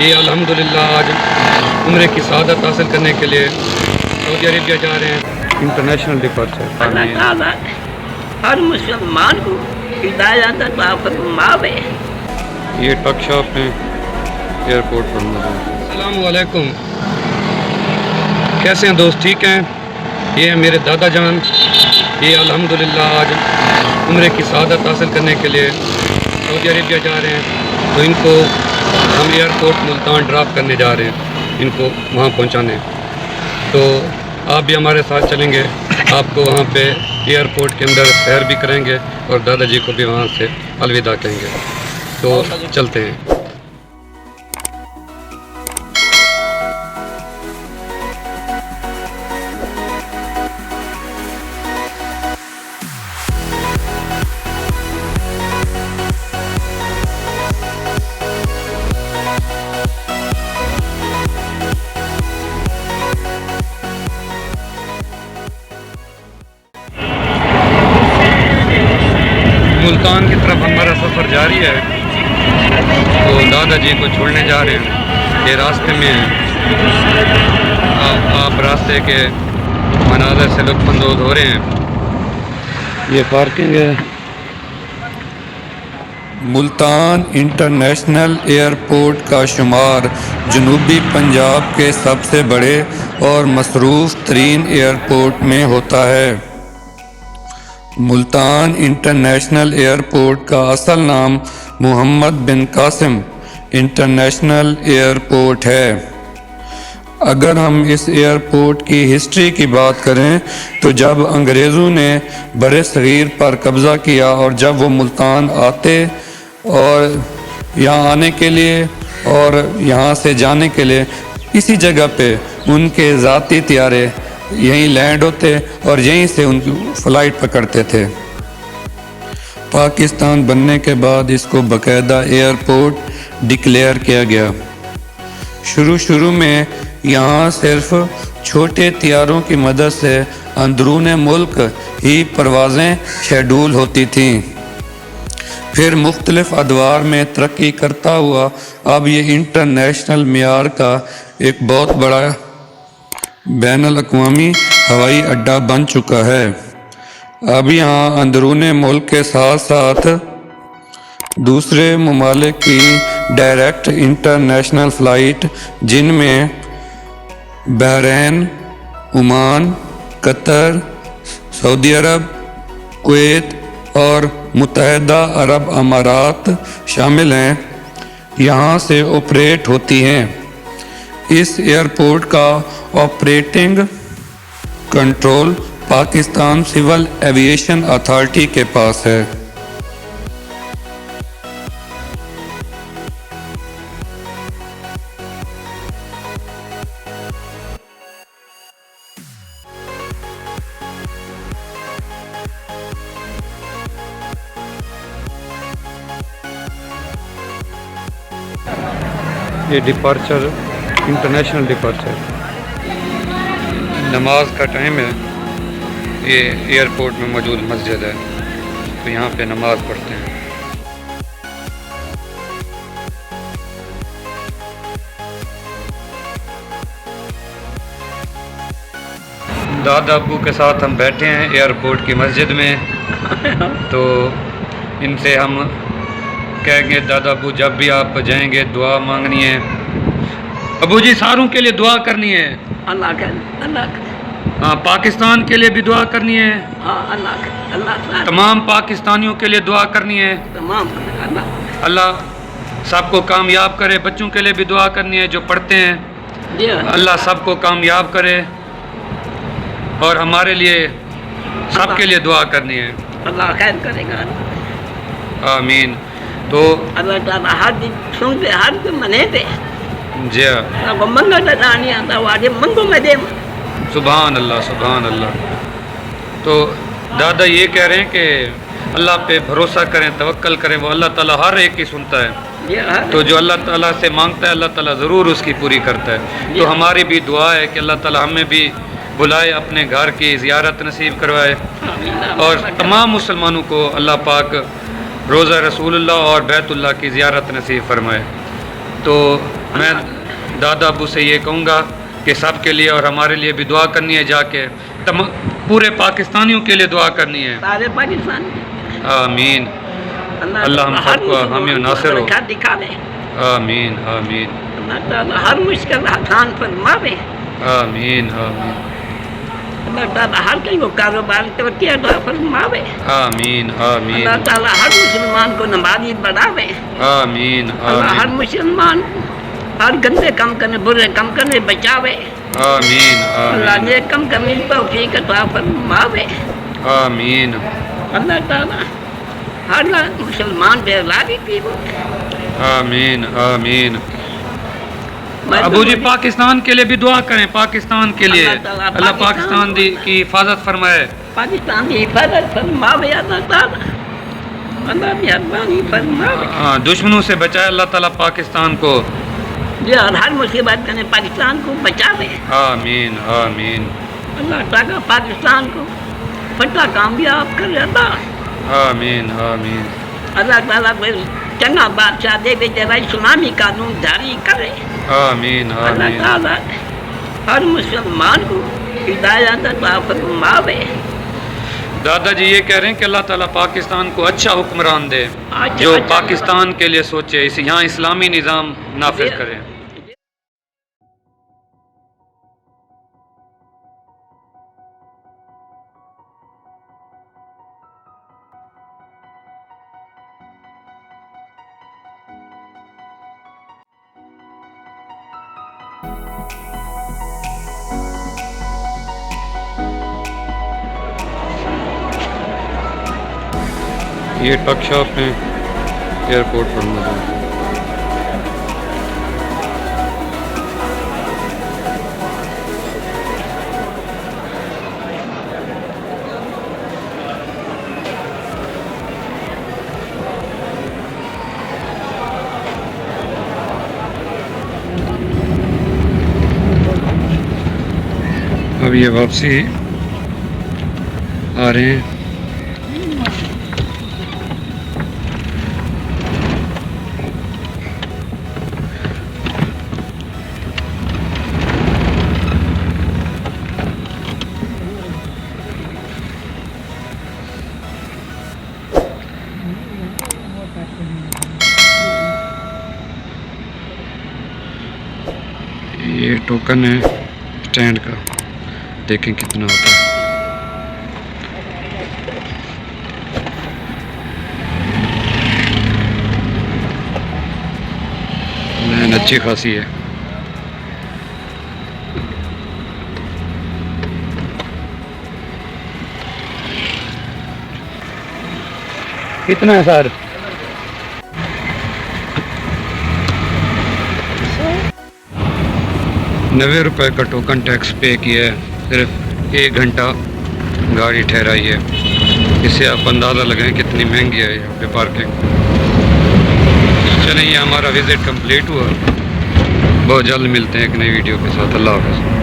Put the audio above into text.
یہ الحمدللہ آج عمرے کی سعادت حاصل کرنے کے لیے سعودی عربیہ جا رہے ہیں. International departure. اللہ تعالیٰ ہر مسلمان کو ہدایت عطا فرماوے. یہ ٹرک شاپ ہیں ایئرپورٹ پر موجود. السلام علیکم. کیسے ہیں دوست؟ ٹھیک ہیں؟ یہ ہیں میرے دادا جان. یہ الحمدللہ آج عمرے کی سعادت حاصل کرنے کے لیے سعودی عربیہ جا رہے ہیں. تو ان کو ہم ایئرپورٹ ملتان ڈراپ کرنے جا رہے ہیں، ان کو وہاں پہنچانے. تو آپ بھی ہمارے ساتھ چلیں گے. آپ کو وہاں پہ ایئرپورٹ کے اندر سیر بھی کریں گے اور دادا جی کو بھی وہاں سے الوداع کہیں گے. تو چلتے ہیں. ملتان کی طرف ہمارا سفر جاری ہے. تو دادا جی کو چھوڑنے جا رہے ہیں. یہ راستے میں ہیں. آپ راستے کے مناظر سے لطف اندوز ہو رہے ہیں. یہ پارکنگ ہے. ملتان انٹرنیشنل ایئرپورٹ کا شمار جنوبی پنجاب کے سب سے بڑے اور مصروف ترین ایئرپورٹ میں ہوتا ہے. ملتان انٹرنیشنل ایئرپورٹ کا اصل نام محمد بن قاسم انٹرنیشنل ایئرپورٹ ہے. اگر ہم اس ایئرپورٹ کی ہسٹری کی بات کریں تو جب انگریزوں نے بر صغیر پر قبضہ کیا اور جب وہ ملتان آتے اور یہاں آنے کے لیے اور یہاں سے جانے کے لیے اسی جگہ پہ ان کے ذاتی طیارے یہیں لینڈ ہوتے اور یہیں سے ان کی فلائٹ پکڑتے تھے. پاکستان بننے کے بعد اس کو باقاعدہ ایئرپورٹ ڈکلیئر کیا گیا. شروع میں یہاں صرف چھوٹے طیاروں کی مدد سے اندرون ملک ہی پروازیں شیڈول ہوتی تھیں. پھر مختلف ادوار میں ترقی کرتا ہوا اب یہ انٹرنیشنل معیار کا ایک بہت بڑا بین الاقوامی ہوائی اڈہ بن چکا ہے. اب یہاں اندرون ملک کے ساتھ ساتھ دوسرے ممالک کی ڈائریکٹ انٹرنیشنل فلائٹ جن میں بحرین، عمان، قطر، سعودی عرب، کویت اور متحدہ عرب امارات شامل ہیں، یہاں سے آپریٹ ہوتی ہیں. اس ایئرپورٹ کا operating control Pakistan civil aviation authority کے پاس ہے. یہ ڈپارچر انٹرنیشنل ڈپارچر. نماز کا ٹائم ہے. یہ ایئرپورٹ میں موجود مسجد ہے تو یہاں پہ نماز پڑھتے ہیں. دادا ابو کے ساتھ ہم بیٹھے ہیں ایئرپورٹ کی مسجد میں. تو ان سے ہم کہیں گے دادا ابو جب بھی آپ جائیں گے دعا مانگنی ہے. ابو جی ساروں کے لیے دعا کرنی ہے. اللہ ہاں پاکستان کے لیے بھی دعا کرنی ہے. اللہ تمام پاکستانیوں کے لیے دعا کرنی ہے. تمام اللہ سب کو کامیاب کرے. بچوں کے لیے بھی دعا کرنی ہے جو پڑھتے ہیں. اللہ سب کو کامیاب کرے اور ہمارے لیے سب کے لیے دعا کرنی ہے. اللہ خیر کرے گا. آمین. تو اللہ تعالیٰ ہر دن سنتے ہر دن مناتے. جی ہاں منگا نہیں آتا واجب منگو میں دے. سبحان اللہ سبحان اللہ. تو دادا یہ کہہ رہے ہیں کہ اللہ پہ بھروسہ کریں، توکل کریں. وہ اللہ تعالیٰ ہر ایک کی سنتا ہے. تو جو اللہ تعالیٰ سے مانگتا ہے اللہ تعالیٰ ضرور اس کی پوری کرتا ہے. تو ہماری بھی دعا ہے کہ اللہ تعالیٰ ہمیں بھی بلائے، اپنے گھر کی زیارت نصیب کروائے اور تمام مسلمانوں کو اللہ پاک روزہ رسول اللہ اور بیت اللہ کی زیارت نصیب فرمائے. تو میں دادا ابو سے یہ کہوں گا کہ سب کے لیے اور ہمارے لیے بھی دعا کرنی ہے، جا کے پورے پاکستانیوں کے لیے دعا کرنی ہے. سارے پاکستان آمین. اللہ ہم سب کو حامی و ناصر ہو. دکھا دے. آمین آمین. اللہ تعالیٰ ہر مشکل آسان فرماوے. آمین آمین. اللہ تعالیٰ ہر کہیں کو کاروبار ترقی عطا فرماوے. آمین آمین. اللہ تعالیٰ ہر مسلمان کو نمازی بناوے. آمین اللہ ہر آمین. مسلمان ہر گندے کام کرنے برے کام کرنے بچاوے. آمین اللہ آمین. نیک کام کرنے کی توفیق عطا فرماوے. آمین. اللہ تعالیٰ ہر مسلمان بے لاری کی وہ. آمین آمین. ابو جی پاکستان کے لیے بھی دعا کریں، پاکستان کے لیے اللہ پاکستان کی حفاظت فرمائے. پاکستان کی حفاظت فرماوے. اللہ تعالیٰ اللہ مہربانی فرماوے. دشمنوں سے بچائے اللہ تعالیٰ پاکستان کو. جی اور ہر مصیبت کرنے پاکستان کو بچاوے. آمین آمین. اللہ تعالیٰ پاکستان کو فتح کامیاب کر اللہ. آمین آمین. اللہ تعالیٰ کو چنگا بادشاہ دے دے جرا اسلامی قانون جاری کرے. آمین اللہ آمین. تعالیٰ ہر مسلمان کو ہدایت عطا فرماوے. دادا جی یہ کہہ رہے ہیں کہ اللہ تعالیٰ پاکستان کو اچھا حکمران دے اچھا جو اچھا پاکستان کے لیے سوچے، یہاں اسلامی نظام نافذ کرے. یہ ٹک شاپ ہے ایئرپورٹ پر موجود. اب یہ واپسی آ رہے ہیں. یہ ٹوکن ہے اسٹینڈ کا، دیکھیں کتنا ہوتا ہے. لائن اچھی خاصی ہے. کتنا ہے سر؟ ₹90 کا ٹوکن ٹیکس پے کیا ہے. صرف 1 گھنٹہ گاڑی ٹھہرائی ہے. اس سے آپ اندازہ لگائیں کتنی مہنگی ہے یہاں پہ پارکنگ. چلیں یہ ہمارا وزٹ کمپلیٹ ہوا. بہت جلد ملتے ہیں ایک نئی ویڈیو کے ساتھ. اللہ حافظ.